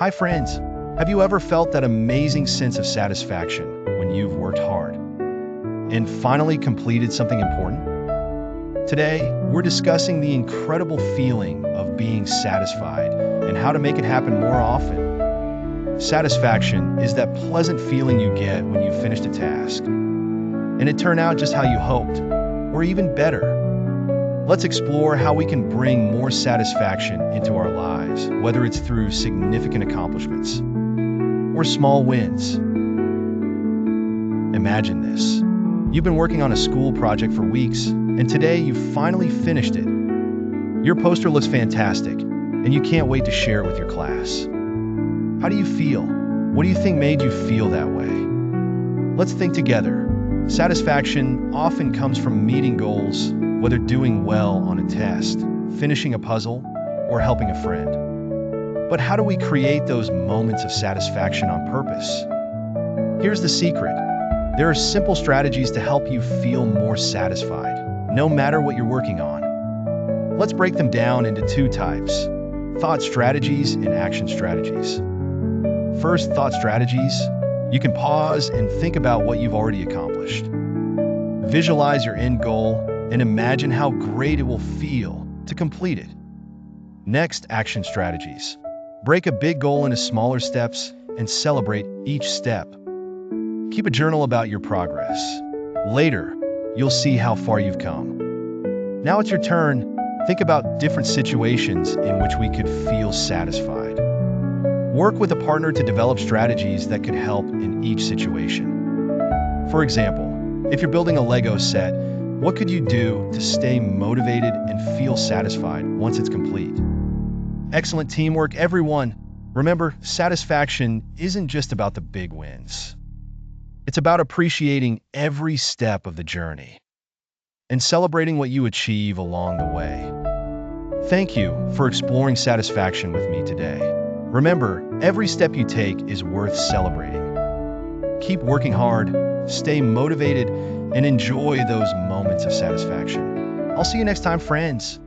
Hi friends, have you ever felt that amazing sense of satisfaction when you've worked hard and finally completed something important? Today, we're discussing the incredible feeling of being satisfied and how to make it happen more often. Satisfaction is that pleasant feeling you get when you've finished a task and it turned out just how you hoped, or even better. Let's explore how we can bring more satisfaction into our lives, whether it's through significant accomplishments or small wins. Imagine this. You've been working on a school project for weeks, and today you finally finished it. Your poster looks fantastic, and you can't wait to share it with your class. How do you feel? What do you think made you feel that way? Let's think together. Satisfaction often comes from meeting goals, whether doing well on a test, finishing a puzzle, or helping a friend. But how do we create those moments of satisfaction on purpose? Here's the secret. There are simple strategies to help you feel more satisfied, no matter what you're working on. Let's break them down into two types: thought strategies and action strategies. First, thought strategies. You can pause and think about what you've already accomplished. Visualize your end goal and imagine how great it will feel to complete it. Next, action strategies. Break a big goal into smaller steps and celebrate each step. Keep a journal about your progress. Later, you'll see how far you've come. Now it's your turn. Think about different situations in which we could feel satisfied. Work with a partner to develop strategies that could help in each situation. For example, if you're building a Lego set, what could you do to stay motivated and feel satisfied once it's complete? Excellent teamwork, everyone. Remember, satisfaction isn't just about the big wins. It's about appreciating every step of the journey and celebrating what you achieve along the way. Thank you for exploring satisfaction with me today. Remember, every step you take is worth celebrating. Keep working hard, stay motivated, and enjoy those moments of satisfaction. I'll see you next time, friends.